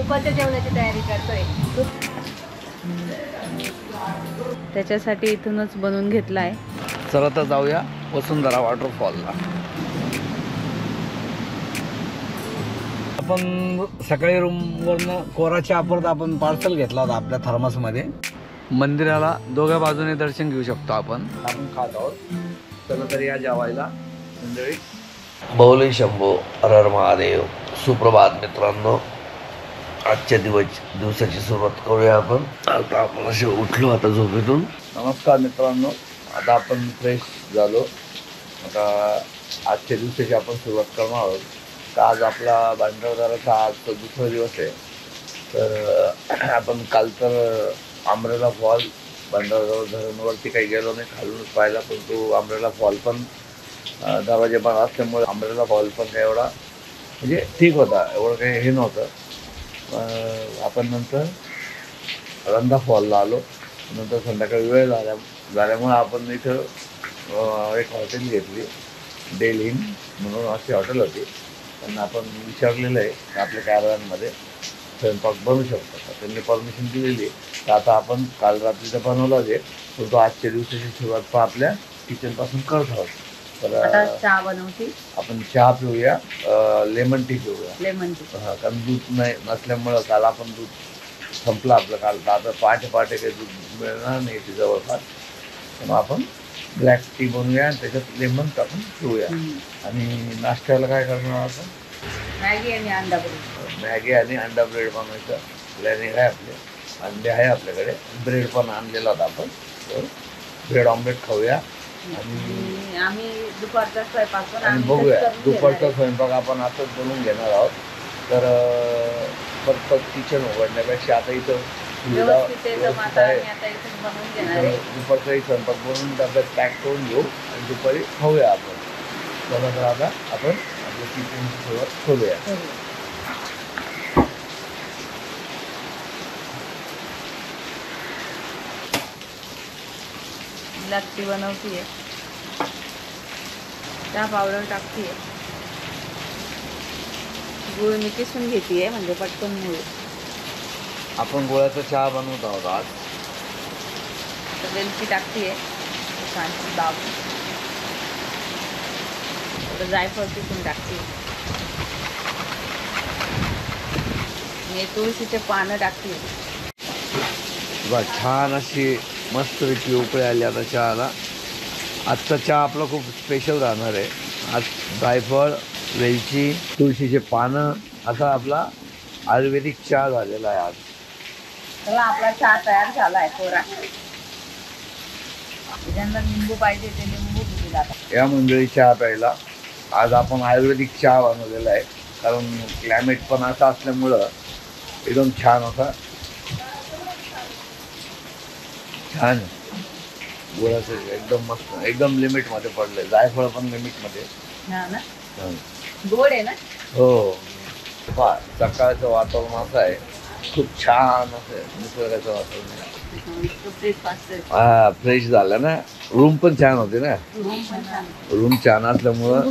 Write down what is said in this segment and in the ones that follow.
दुपारच्या जेवणाची तयारी करतोय। त्याच्यासाठी इथूनच बनवून घेतलाय। चला तर जाऊया वसुंधरा वॉटरफॉलला। आपण सकाळी रूमवरनं कोरा चहा परत आपण पार्सल घेतला होता आपल्या थर्मसमध्ये। मंदिराला दोघ्या बाजूने दर्शन घेऊ शकतो आपण खात आहोत। चला तर या जेवायला मंडळी। बहुली शंभो हर हर महादेव। सुप्रभात मित्रांनो, आजच्या दिवसाची सुरुवात करूया आपण। आता आपण असे उठलो आता झोपेतून। नमस्कार मित्रांनो, आता आपण फ्रेश झालो। आता आजच्या दिवसाची आपण सुरुवात करणार आहोत। तर आज आपला भांडारदराचा आजचा दुसरा दिवस आहे। तर आपण काल तर अमरेला फॉल भांडारदरा धरणवरती काही गेलो नाही, खालूनच पाहिला, पण तो अमरेला फॉल पण दरवाजे बंद असल्यामुळे अमरेला फॉल पण काही एवढा म्हणजे ठीक होता, एवढं काही हे नव्हतं। आपण नंतर रंधा फॉलला आलो। नंतर संध्याकाळी वेळ झाल्यामुळे आपण इथं एक हॉटेल घेतली, डेल इन म्हणून अशी हॉटेल होती। त्यांना आपण विचारलेलं आहे आपल्या कॅरव्हॅनमध्ये स्वयंपाक बनवू शकतो का, त्यांनी परमिशन दिलेली। तर आता आपण काल रात्रीचं बनवलं जे, पण तो आजच्या दिवसाची सुरुवात पण आपल्या किचनपासून करत आहोत। तर आता चहा बनवते आपण चहा पिऊया, लेमन टी पिऊया। लेमन टी, कारण दूध नाही नसल्यामुळं काल आपण दूध संपलं आपलं काल। तर आता पहाटे काही दूध मिळणार नाही ती जवळपास, मग आपण ब्लॅक टी बनवूया आणि त्याच्यात लेमन टाकून पिऊया। आणि नाश्त्याला काय करणार आपण? मॅगी आणि अंडा ब्रेड। मॅगी आणि अंडा ब्रेड बनवायचं प्लॅनिंग आहे आपले। अंडे आहे आपल्याकडे, ब्रेड पण आणलेला होता आपण, तर ब्रेड ऑमलेट खाऊया। आणि आम्ही दुपारचा स्वयंपाक आणि बघूया दुपारचा स्वयंपाक आपण आताच बनवून घेणार आहोत। तर परत किचन उघडण्यापेक्षा आता इथं दुपारचाही स्वयंपाक बनवून डब्यात पॅक करून घेऊ आणि दुपारी खाऊया आपण। चला तर आता आपण आपल्या किचनची सुरुवात करूया। लस्सी बनवतीये, चहा पावडर टाकतीये, गुळ मी किसून घेतीये म्हणजे पटकन गुळ। आपण गुळाचा चहा बनवत आहोत आज। वेलची टाकतीये, छान दाब, जायफळ किसून टाकते, मी तुळशीचे पानं टाकते। छान अशी मस्तपैकी उकळी आली आता चहाला। आजचा चहा आपला खूप स्पेशल राहणार आहे। आज जायफळ, वेलची, तुळशीचे पानं असा आपला आयुर्वेदिक चहा झालेला आहे आज। चला आपला चहा तयार झालाय कोरा। ज्यांना लिंबू पाहिजे ते लिंबू घेतील आता। या मंडळी चहा प्यायला आज आपण आयुर्वेदिक चहा बनवलेला आहे, कारण क्लायमेट पण असं असल्यामुळं एकदम छान होता। छान गुळाचं एकदम मस्त, एकदम लिमिटमध्ये पडले। जायफळ पण लिमिटमध्ये ना, गोड आहे ना। हो, सकाळचं वातावरण असं आहे, खूप छान असं निसर्गाचं वातावरण आहे। हा, फ्रेश झालं ना। रूम पण छान होते ना, रूम छान असल्यामुळं।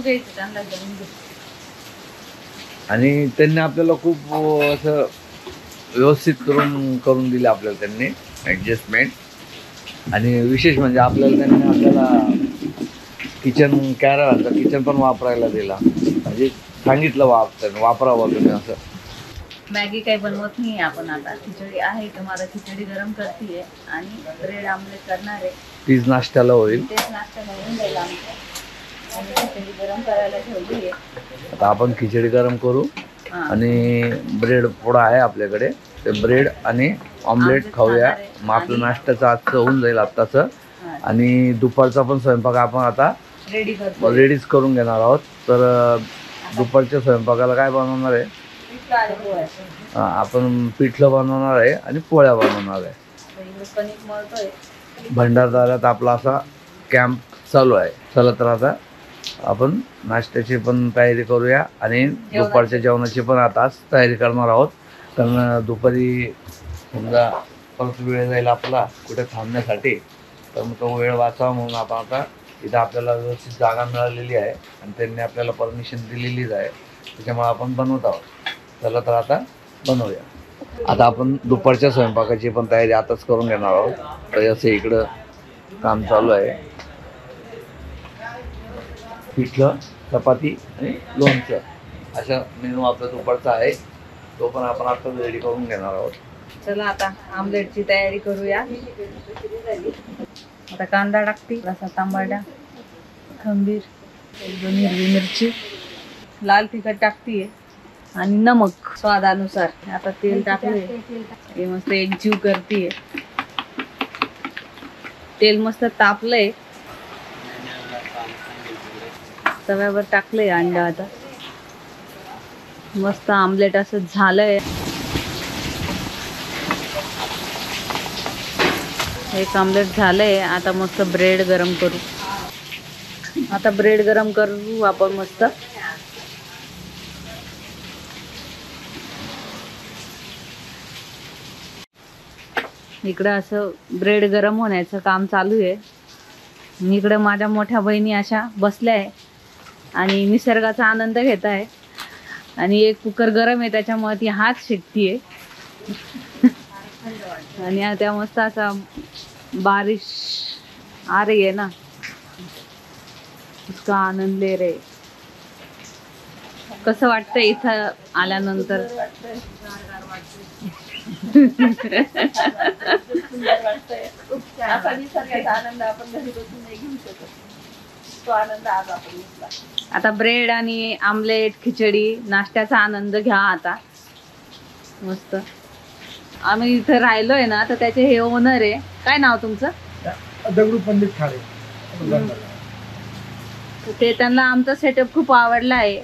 आणि त्यांनी आपल्याला खूप असं व्यवस्थित करून दिले आपल्याला त्यांनी ॲडजस्टमेंट। आणि विशेष म्हणजे आपल्याला किचन कॅरव्हॅनचा किचन पण वापरायला दिला, म्हणजे सांगितलं वापरावं तुम्ही असं। मॅगी काही बनवत नाही आपण आता, खिचडी आहे तर मला खिचडी गरम करते आणि ब्रेड आमलेट करणार आहे। तीच नाश्त्याला होईल, तेच नाश्त्याला होऊन जाईल आमचं। आणि खिचडी गरम करायला ठेवली आहे, आता आपण खिचडी गरम करू। आणि ब्रेड पोळा आहे आपल्याकडे, ते ब्रेड आणि ऑमलेट खाऊया। मग आपलं नाश्त्याचं आजचं होऊन जाईल आत्ताचं। आणि दुपारचा पण स्वयंपाक आपण आता रेडीच करून घेणार आहोत। तर दुपारच्या स्वयंपाकाला काय बनवणार आहे? आपण पिठलं बनवणार आहे आणि पोळ्या बनवणार आहे। भंडारदऱ्यात आपला असा कॅम्प चालू आहे। चला तर आता आपण नाश्त्याची पण तयारी करूया आणि दुपारच्या जेवणाची पण आताच तयारी करणार आहोत। कारण दुपारी समजा परत वेळ जाईल आपला कुठे थांबण्यासाठी, तर मग तो वेळ वाचावा म्हणून आपण आता इथं आपल्याला व्यवस्थित जागा मिळालेली आहे आणि त्यांनी आपल्याला परमिशन दिलेलीच आहे, त्याच्यामुळे आपण बनवत आहोत। चला तर आता बनवूया। आता आपण दुपारच्या स्वयंपाकाची पण तयारी आताच करून घेणार आहोत. तर असं इकडं काम चालू आहे. पिठलं, चपाती आणि लोणचं अशा मेनू आपला दुपारचा आहे. तो पण आपण आता रेडी करून घेणार आहोत. चला आता आमलेटची तयारी करूया. आता कांदा टाकते, रसा तांबडा, खंबीर, 2 हिरवी मिरची, लाल तिखट टाकतीये आणि नमक स्वादानुसार. आता तेल टाकले, हे मस्त एकजीव करतीये. तेल मस्त तापलंय, तव्यावर टाकलंय अंडा. आता मस्त आमलेट असं झालंय. एक आमलेट झालंय. आता मस्त ब्रेड गरम करू. आता ब्रेड गरम करू आपण मस्त. इकडं असं ब्रेड गरम होण्याचं काम चालू आहे. इकडं माझ्या मोठ्या बहिणी अशा बसल्या आहे आणि निसर्गाचा आनंद घेत आहे. आणि एक कुकर गरम आहे त्याच्यामुळे ती हात शिकतीये. आणि त्या मस्त असा बारिश आ रही है ना, उसका आनंद ले रहे. कसं वाटतंय इथं आल्यानंतर? आता ब्रेड आणि आमलेट, खिचडी, नाश्त्याचा आनंद घ्या आता मस्त. आम्ही इथं राहिलोय ना, तर त्याचे हे ओनर आहे. काय नाव तुमचं? दगडू पंडित खाडे. ते त्यांना आमचा सेटअप खूप आवडला आहे.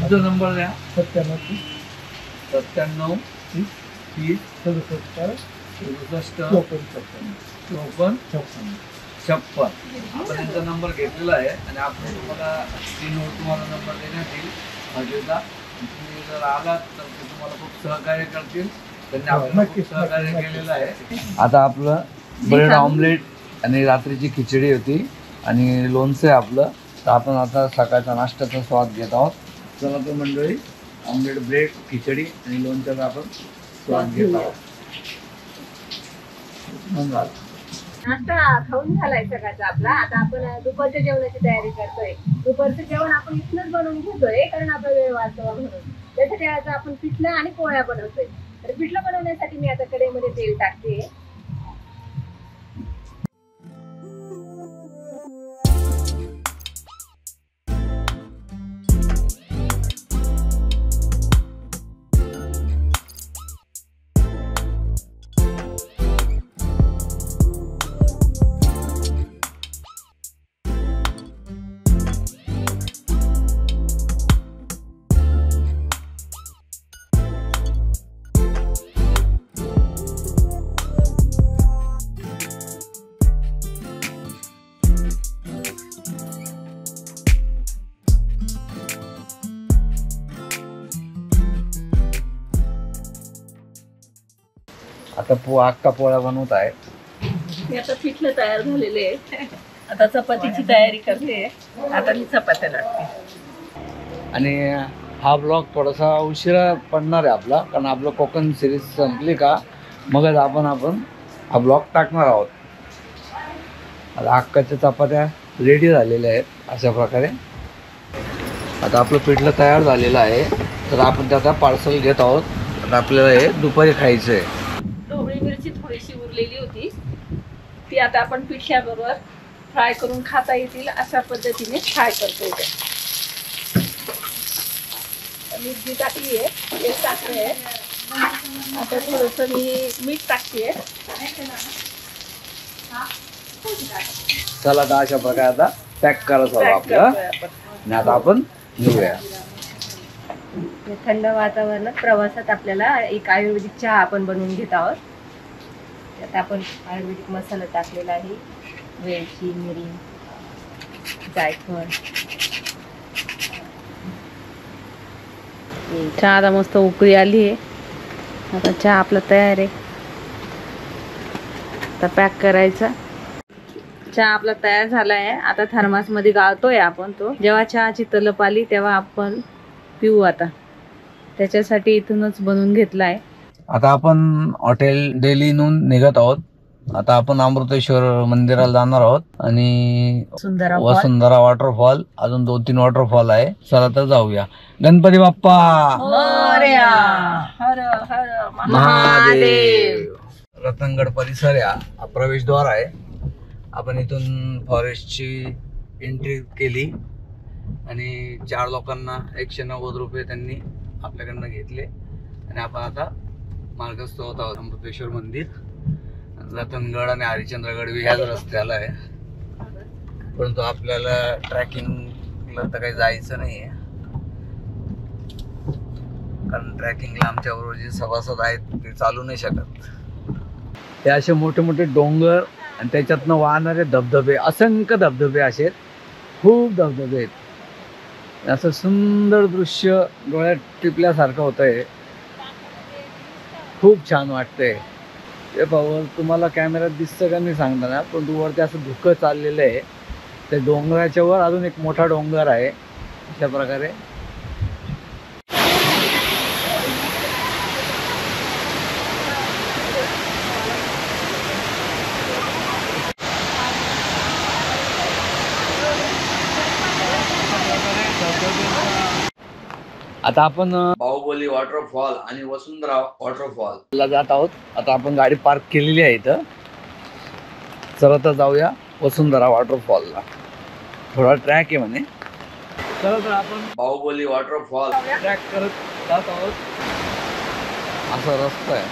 तुझा नंबर द्या. 97 97 30 67 67 54 56. आपण यांचा नंबर घेतलेला आहे आणि आपण तुम्हाला स्क्रीनवर तुम्हाला नंबर देण्यात येईल हॉटेलचा. तुम्ही जर आलात तर ते तुम्हाला खूप सहकार्य करतील. त्यांनी आपल्याला खूप सहकार्य केलेलं आहे. आता आपलं ब्रेड ऑमलेट आणि रात्रीची खिचडी होती आणि लोणचं आहे आपलं. तर आपण आता सकाळचा नाश्त्याचा स्वाद घेत आहोत. चला तर मंडळी, ऑमलेट, ब्रेड, खिचडी आणि लोणच्याचा आपण स्वाद घेत आहोत. नाश्ता खाऊन झालाय सकाळचा आपला. आता आपण दुपारच्या जेवणाची तयारी करतोय. दुपारचं जेवण आपण इथनच बनवून घेतोय कारण आपला वेळ वाचवा म्हणून. त्यासाठी आता आपण पिठलं आणि पोळ्या बनवतोय. तर पिठलं बनवण्यासाठी मी आता कढईमध्ये तेल टाकते. आता अख्खा पोळ्या बनवत आहे. मी आता पिठलं तयार झालेले आहे. आता चपातीची तयारी करते. आता मी चपात्या टाकते. आणि हा ब्लॉग थोडासा उशिरा पडणार आहे आपला, कारण आपलं कोकण सिरीज संपली का मगच आपण हा ब्लॉग टाकणार आहोत. आता अख्खाच्या चपात्या रेडी झालेल्या आहेत अशा प्रकारे. आता आपलं पिठलं तयार झालेलं आहे. तर आपण त्याचा पार्सल घेत आहोत. आता आपल्याला हे दुपारी खायचं आहे. ढोबळी मिरची थोडीशी उरलेली होती, ती आता आपण पिठल्याबरोबर फ्राय करून खाता येतील अशा पद्धतीने फ्राय करतो. मिरची टाकली आहे, तेल टाकले आहे. आता थोडंसं मी मीठ टाकते. चला आता अशा प्रकारे आता पॅक करायचं हवं आपलं. आणि आता आपण घेऊया. थंड वातावरणात प्रवासात आपल्याला एक आयुर्वेदिक चहा आपण बनवून घेत आहोत. त्यात आपण आयुर्वेदिक मसाला टाकलेला आहे. वेलची, मिरी, जायफळ. चहा आता मस्त उकळी आली आहे. आता चहा आपला तयार आहे. आता पॅक करायचा. चहा आपला तयार झाला आहे. आता थर्मासमध्ये गाळतोय आपण तो. जेव्हा चहाची तलप आली तेव्हा आपण पिऊ. आता त्याच्यासाठी इथूनच बनवून घेतला आहे. आता आपण हॉटेल डेलीहून निघत आहोत. आता आपण अमृतेश्वर मंदिराला जाणार आहोत आणि वसुंधरा वॉटरफॉल, अजून 2-3 वॉटरफॉल आहे. चला तर जाऊया. गणपती बाप्पा हर हर महादेव. रतनगड परिसर हा प्रवेशद्वार आहे. आपण इथून फॉरेस्टची एंट्री केली आणि 4 लोकांना 190 रुपये त्यांनी आपल्याकडनं घेतले आणि आपण आता मार्गस्थ होत आहोत. अमृतेश्वर मंदिर, रतनगड आणि हरिश्चंद्रगड ह्याच रस्त्याला आहे. परंतु आपल्याला ट्रॅकिंगला तर काही जायचं नाही आहे, कारण ट्रॅकिंगला आमच्याबरोबर जे सभासद आहेत ते चालू नाही शकत. हे असे मोठे मोठे डोंगर आणि त्याच्यातनं वाहणारे धबधबे, असंख्य धबधबे असे खूप धबधबे आहेत. असं सुंदर दृश्य डोळ्यात टिपल्यासारखं होतंय. खूप छान वाटतंय. ते पाहून तुम्हाला कॅमेऱ्यात दिसतं का नाही सांगता ना, पण वरती असं धुकं चाललेलं आहे. त्या डोंगराच्या वर अजून एक मोठा डोंगर आहे. अशा प्रकारे आता आपण बाहुबली वॉटरफॉल आणि वसुंधरा वॉटरफॉल ला जात आहोत. आता आपण गाडी पार्क केलेली आहे इथं. चला तर जाऊया वसुंधरा वॉटरफॉलला. थोडा ट्रॅक आहे म्हणे. चला तर आपण बाहुबली वॉटरफॉल ट्रॅक करत जात आहोत. असा रस्ता आहे.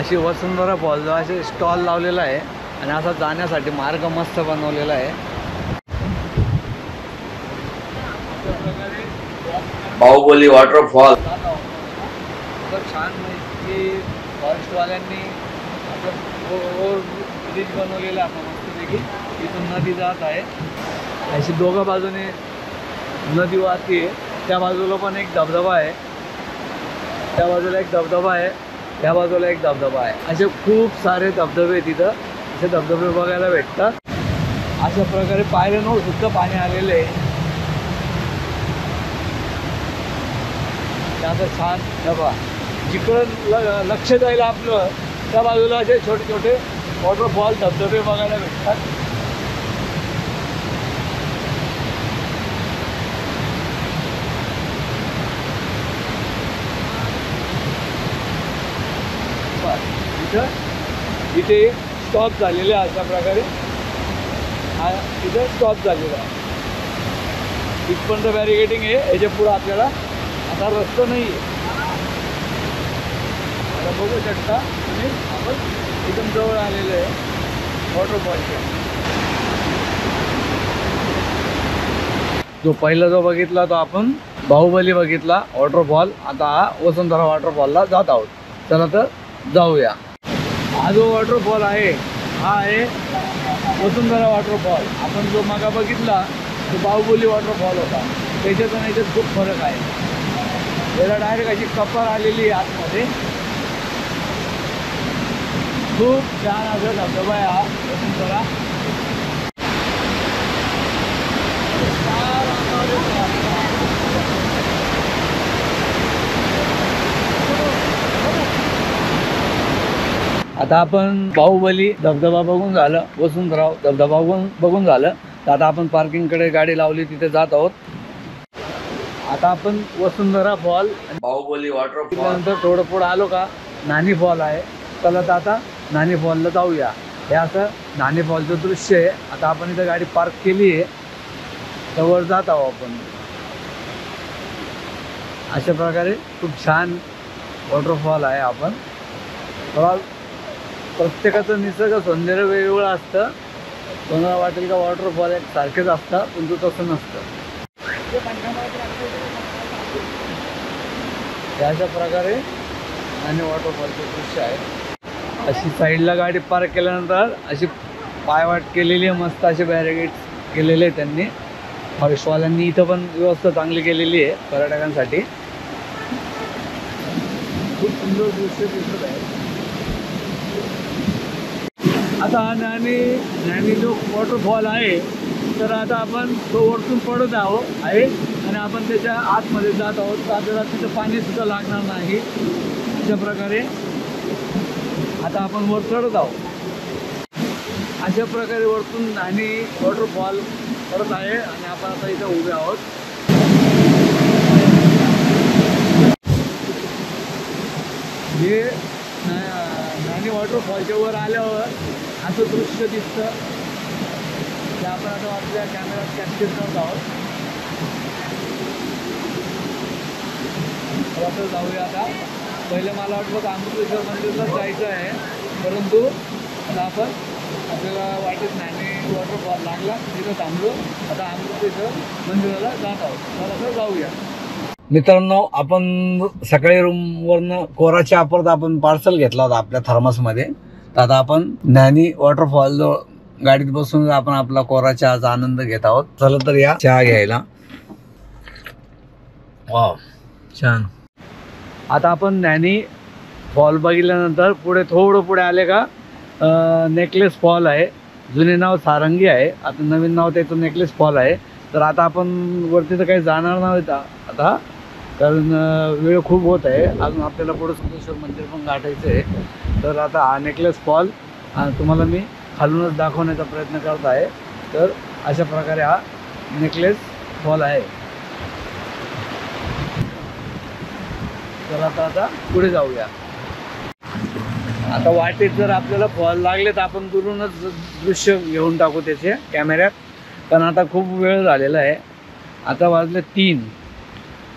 अशी वसुंधरा फॉल असे स्टॉल लावलेला आहे आणि असा जाण्यासाठी मार्ग मस्त बनवलेला आहे. बाहुबली वॉटरफॉल छान माहिती फॉरेस्टवाल्यांनी ब्रिज बनवलेला आहे मस्तपैकी. इथून नदी जात आहे. अशी दोघा बाजूने नदी वाहते. त्या बाजूला पण एक धबधबा आहे, त्या बाजूला एक धबधबा आहे, त्या बाजूला एक धबधबा आहे. असे खूप सारे धबधबे तिथं. असे धबधबे बघायला भेटतात. अशा प्रकारे पायऱ्यांवर सुद्धा पाणी आलेलं आहे. त्याचं छान बघा, जिकडं लक्ष जाईल आपलं त्या बाजूला असे छोटे छोटे वॉटरफॉल धबधबे बघायला भेटतात. इथे स्टॉप झालेले आहे. अशा प्रकारे हा इथं स्टॉप झालेला आहे. इथपर्यंत बॅरिकेडिंग आहे. याच्या पुढं आपल्याला आता रस्ता नाही आहे. आता बघू शकता तुम्ही, आपण एकदम जवळ आलेलं आहे वॉटरफॉलच्या. जो पहिला जो बघितला तो आपण बाहुबली बघितला वॉटरफॉल. आता हा वसुंधरा वॉटरफॉलला जात आहोत. चला तर जाऊया. हा जो वॉटरफॉल आहे हा आहे वसुंधरा वॉटरफॉल. आपण जो मागा बघितला तो बाहुबली वॉटरफॉल होता. त्याच्यात आणि याच्यात खूप फरक आहे. याला डायरेक्ट अशी कपर आलेली आहे आतमध्ये. खूप छान असं धबधबा आहे हा वसुंधरा. आता आपण बाहुबली धबधबा बघून झालं, वसुंधरा धबधबा बघून झालं. तर आता आपण पार्किंगकडे गाडी लावली, तिथे जात आहोत. आता आपण वसुंधरा फॉल, बाहुबली वॉटरफॉल नंतर थोडं पुढं आलो का नानी फॉल आहे. चला तर आता नानी फॉलला जाऊया. हे असं नानी फॉलचं दृश्य आहे. आता आपण इथं गाडी पार्क केली आहे, त्यावर जात आहोत आपण. अशा प्रकारे खूप छान वॉटरफॉल आहे. आपण थोडा प्रत्येकाचं निसर्ग सौंदर्य वेगवेगळं असतं. कोणाला वाटेल का वॉटरफॉल एक सारखेच असतं, पण तो तसं नसतं. अशा प्रकारे आणि वॉटरफॉलचे दृश्य आहे. अशी साईडला गाडी पार्क केल्यानंतर अशी पायवाट केलेली आहे. मस्त असे बॅरिकेड्स केलेले आहे त्यांनी, फॉरेस्टवाल्यांनी. इथं पण व्यवस्था चांगली केलेली आहे पर्यटकांसाठी. खूप सुंदर दृश्य दिसत आहे. आता हा नानी जो वॉटरफॉल आहे, तर आता आपण तो वरतून पडत आहे आणि आपण त्याच्या आतमध्ये जात आहोत. आपल्याला तिथं पाणी सुद्धा लागणार नाही. अशा प्रकारे आता आपण वर चढत आहोत. अशा प्रकारे वरतून आणि वॉटरफॉल करत आहे आणि आपण आता इथं उभे आहोत. हे नाणी वॉटरफॉलच्या वर आल्यावर असं दृश्य दिसतं ते आपण आता आपल्या कॅमेऱ्यात कॅप्चर करत आहोत. तर जाऊया आता. पहिले मला वाटलं अमृतेश्वर मंदिरलाच जायचं आहे, परंतु आता आपण आपल्याला वाटत नाही वॉटरफॉल लागला तिथं थांबलो. आता अमृतेश्वर मंदिराला जात आहोत. तर आता जाऊया. मित्रांनो, आपण सकाळी रूमवरनं कोरा चहा परत आपण पार्सल घेतला होता आपल्या थर्मसमध्ये. तर आता आपण ज्ञानी वॉटरफॉल गाडीत बसून आपण आपला कोरा चहाचा आनंद घेत आहोत. चला तर या चहा घ्यायला. वाव, छान. आता आपण ज्ञानी फॉल बघितल्यानंतर पुढे थोडं पुढे आले का नेकलेस फॉल आहे. जुने नाव सारंगी आहे, आता नवीन नाव त्याचं नेकलेस फॉल आहे. तर आता आपण वरती तर काही जाणार नाही आता, कारण वेळ खूप होत आहे. अजून आपल्याला पुढे सिद्धेश्वर मंदिर पण गाठायचं आहे. तर आता हा नेकलेस फॉल तुम्हाला मी खालूनच दाखवण्याचा प्रयत्न करत आहे. तर अशा प्रकारे हा नेकलेस फॉल आहे. तर आता पुढे जाऊया. आता वाटेत जर आपल्याला फॉल लागले तर आपण दुरूनच दृश्य घेऊन टाकू त्याचे कॅमेऱ्यात, कारण आता खूप वेळ झालेला आहे. आता वाजले 3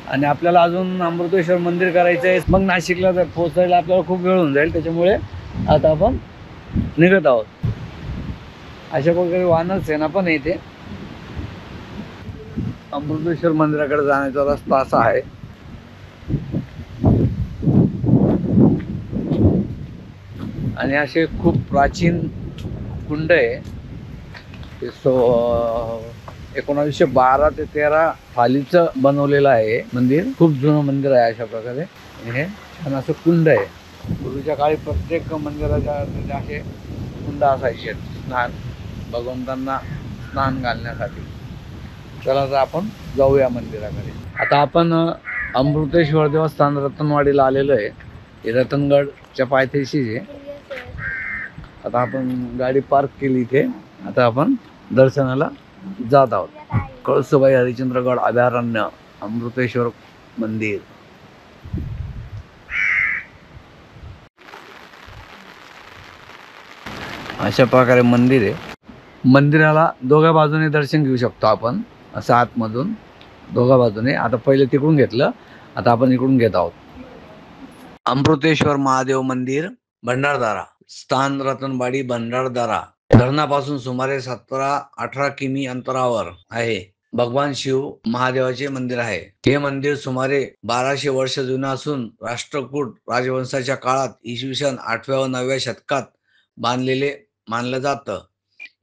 आणि आपल्याला अजून अमृतेश्वर मंदिर करायचं आहे. मग नाशिकला जर पोहोचायला आपल्याला खूप वेळ होऊन जाईल. त्याच्यामुळे आता आपण निघत आहोत. अशा प्रकारे वाहन सेना पण येते. अमृतेश्वर मंदिराकडे जाण्याचा रस्ता असा आहे. आणि असे खूप प्राचीन कुंड आहे. 1912 ते 13 थालीचं बनवलेलं आहे मंदिर. खूप जुनं मंदिर आहे. अशा प्रकारे हे छान असं कुंड आहे. पूर्वीच्या काळी प्रत्येक मंदिराच्या असे कुंड असायचे स्नान भगवंतांना स्नान घालण्यासाठी. चला तर आपण जाऊया मंदिराकडे. आता आपण अमृतेश्वर देवस्थान रतनवाडीला आलेलो आहे. हे रतनगडच्या पायथ्याशीच आहे. आता आपण गाडी पार्क केली इथे. आता आपण दर्शनाला जात आहोत. कळसुबाई हरिश्चंद्रगड अभयारण्य अमृतेश्वर मंदिर. अशा प्रकारे मंदिर आहे. मंदिराला दोघा बाजूने दर्शन घेऊ शकतो आपण, असं आतमधून दोघा बाजूने. आता पहिले तिकडून घेतलं, आता आपण इकडून घेत आहोत. अमृतेश्वर महादेव मंदिर, भंडारदरा. स्थान रतनवाडी, भंडारदरा. धरणापासून सुमारे 17-18 किमी अंतरावर आहे. भगवान शिव महादेवाचे मंदिर आहे. हे मंदिर सुमारे 1200 वर्ष जुनं असून राष्ट्रकूट राजवंशाच्या काळात इसवी सन 8व्या व 9व्या शतकात बांधलेले मानलं जातं.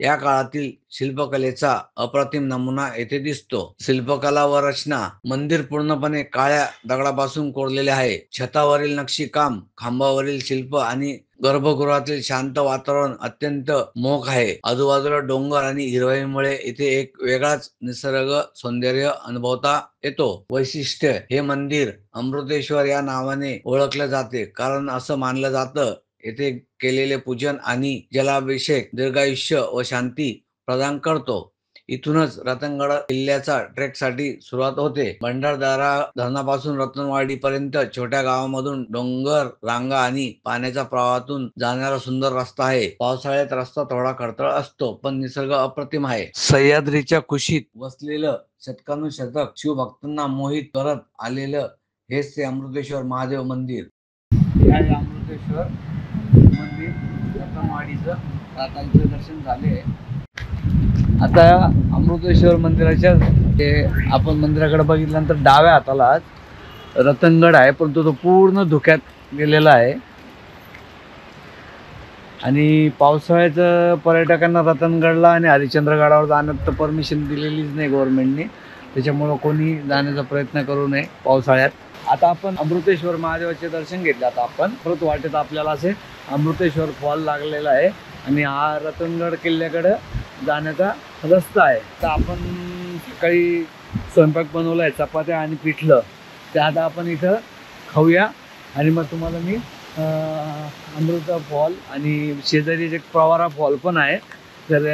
या काळातील शिल्पकलेचा अप्रतिम नमुना येथे दिसतो. शिल्पकला व रचना. मंदिर पूर्णपणे काळ्या दगडापासून कोरलेले आहे. छतावरील नक्षीकाम, खांबावरील शिल्प आणि गर्भगृहातील शांत वातावरण अत्यंत मोहक आहे. आजूबाजूला डोंगर आणि हिरवाईमुळे इथे एक वेगळाच निसर्ग सौंदर्य अनुभवता येतो. वैशिष्ट्य. हे मंदिर अमृतेश्वर या नावाने ओळखले जाते, कारण असं मानलं जातं येथे केलेले पूजन आणि जलाभिषेक दीर्घायुष्य व शांती प्रदान करतो. इथूनच रतनगड किल्ल्याचा ट्रेकसाठी सुरुवात होते. भंडारदरा धरणापासून रतनवाडी पर्यंत छोट्या गावामधून डोंगर रांगा आणि पाण्याच्या प्रवाहातून जाणारा सुंदर रस्ता आहे. पावसाळ्यात रस्ता थोडा खडतर असतो, पण निसर्ग अप्रतिम आहे. सह्याद्रीच्या कुशीत वसलेलं शतकानुशतक शिवभक्तांना मोहित करत आलेलं हेच ते अमृतेश्वर महादेव मंदिर. हे आहे अमृतेश्वर मंदिर रतनवाडीचं. आता इथं दर्शन झाले. आता अमृतेश्वर मंदिराच्या आपण मंदिराकडे बघितल्यानंतर डाव्या हाताला रतनगड आहे, परंतु तो पूर्ण धुक्यात गेलेला आहे. आणि पावसाळ्याचं पर्यटकांना रतनगडला आणि हरिश्चंद्रगडावर जाण्यात तर परमिशन दिलेलीच नाही गव्हर्नमेंटने. त्याच्यामुळं कोणी जाण्याचा प्रयत्न करू नये पावसाळ्यात. आता आपण अमृतेश्वर महादेवाचे दर्शन घेतले. आता आपण परत वाटेत आपल्याला असे अमृतेश्वर फॉल लागलेला आहे आणि हा रतनगड किल्ल्याकडे जाण्याचा रस्ता आहे. तर आपण सकाळी स्वयंपाक बनवला आहे, चपात्या आणि पिठलं. ते आता आपण इथं खाऊया आणि मग तुम्हाला मी अमृता फॉल आणि शेजारी एक प्रवारा फॉल पण आहे, तर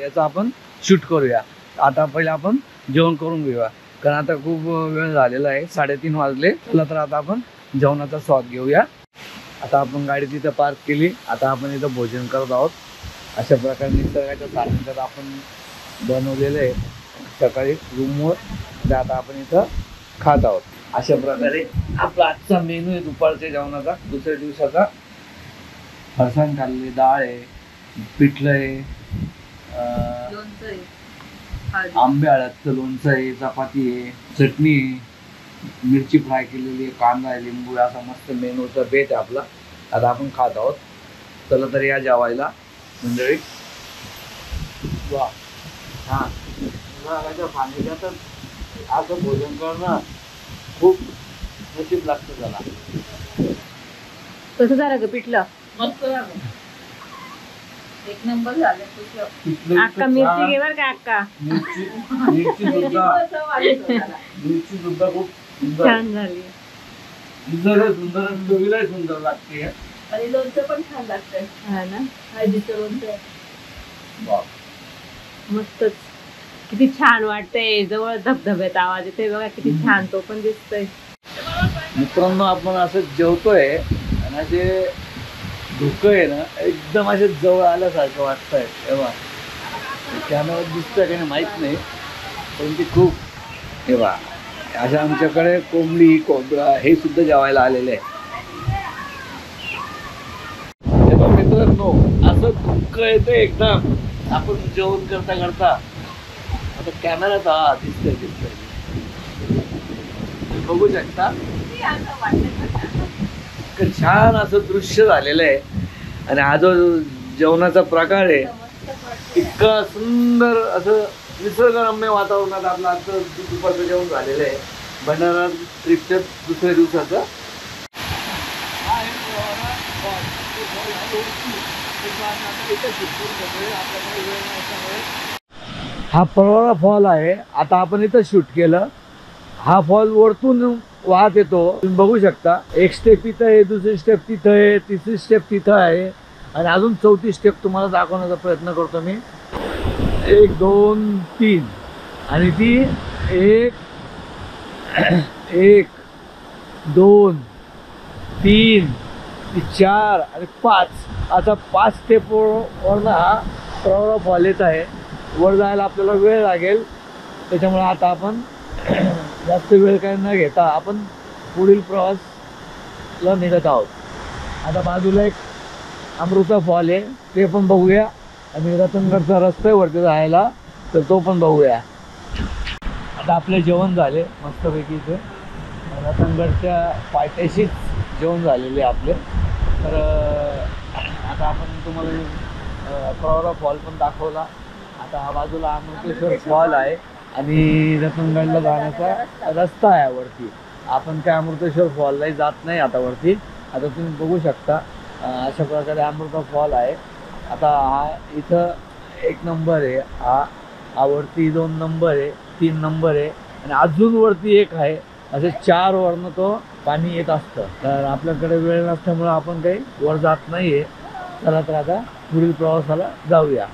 याचा आपण शूट करूया. आता पहिले आपण जेवण करून घेऊया, कारण आता खूप वेळ झालेला आहे, 3:30 वाजले. चला तर आता आपण जेवणाचा स्वाद घेऊया. आता आपण गाडी तिथं पार्क केली, आता आपण इथं भोजन करत आहोत. अशा प्रकारे निसर्गाच्या सानिध्यात आपण बनवलेलं आहे सकाळी रूमवर. तर आता आपण इथं खात आहोत. अशा प्रकारे आपला आजचा मेनू आहे दुपारच्या जेवणाचा. दुसऱ्या दिवसाचा फरसाण खाल्ले, डाळ आहे, पिठलं आहे, लोणचं आहे, आंबे हळदचं लोणचं आहे, चपाती आहे, चटणी आहे, मिरची फ्राय केलेली आहे, कांदा आहे, लिंबू आहे, असा मस्त मेनूचा बेत आहे आपला. आता आपण खात आहोत. चला तर या जेवायला मंडळी. वा हा तर असं भोजन करणं खूप नशीब लागतं त्याला. कसं झालं ग पिठलं? मस्त झालं. एक नंबर झालं पिठलं. अक्का मिरची घे बरं का अक्का. मिरची सुद्धा खूप सुंदर छान झाली. सुंदर चवीलाही सुंदर लागते. आणि लोणचं पण छान लागतंय. हा ना, हळदीचं लोणचं. वा. मस्तच. किती छान वाटतंय. जवळ धबधब्यात आवाज येतोय बघा, किती छान तो पण दिसतोय. मित्रांनो, आपण असं जेवतोय आणि असे धुकं आहे ना, एकदम असे जवळ आल्यासारखं वाटतंय. तेव्हा कॅमेरा दिसतंय का नाही माहीत नाही, पण ती खूप तेव्हा अशा आमच्याकडे कोंबडी, कोंबडा हे सुद्धा जेवायला आलेले आहे. तेव्हा मित्रांनो, असं धुकं येतं एकदम आपण जेवण करता करता. आता कॅमेरात हा दिसतंय बघू शकता. इतकं छान असं दृश्य झालेलं आहे. आणि हा जो जेवणाचा प्रकार आहे, इतका सुंदर असं निसर्गरम्य वातावरणात आपलं आजचं दुपारचं जेवण झालेलं आहे. भंडारा ट्रिपच्या दुसऱ्या दिवसाचं. हा प्रवारा फॉल आहे. आता आपण इथं शूट केलं. हा फॉल वरतून वाहत येतो, तुम्ही बघू शकता. एक स्टेप इथं आहे, दुसरी स्टेप तिथं आहे, तिसरी स्टेप तिथं आहे, आणि अजून चौथी स्टेप तुम्हाला दाखवण्याचा प्रयत्न करतो मी. 1 2 3 आणि ती 1 1 2 3 4 आणि 5 असा 5 स्टेपवरनं हा प्रवारा फॉल येत आहे. वर जायला आपल्याला वेळ लागेल, त्याच्यामुळे आता आपण जास्त वेळ काही न घेता आपण पुढील प्रवासला निघत आहोत. आता बाजूला एक अमृता फॉल आहे, ते पण बघूया. आणि रतनगडचा रस्ता आहे वरती जायला, तर तो पण बघूया. आता आपले जेवण झाले मस्तपैकी. इथे रतनगडच्या पायथ्याशीच जेवण झालेले आपले. तर आता आपण तुम्हाला प्रवारा फॉल पण दाखवला. आता हा बाजूला अमृतेश्वर फॉल आहे आणि रतनगडला जाण्याचा रस्ता आहे वरती. आपण काय अमृतेश्वर फॉललाही जात नाही आता वरती. आता तुम्ही बघू शकता अशा प्रकारे अमृता फॉल आहे. आता हा इथं 1 नंबर आहे, हा वरती 2 नंबर आहे, 3 नंबर आहे, आणि अजून वरती 1 आहे. असे 4 वरनं तो पाणी येत असतं. तर आपल्याकडे वेळ नसल्यामुळं आपण काही वर जात नाही आहे. चला तर आता पुढील प्रवासाला जाऊया.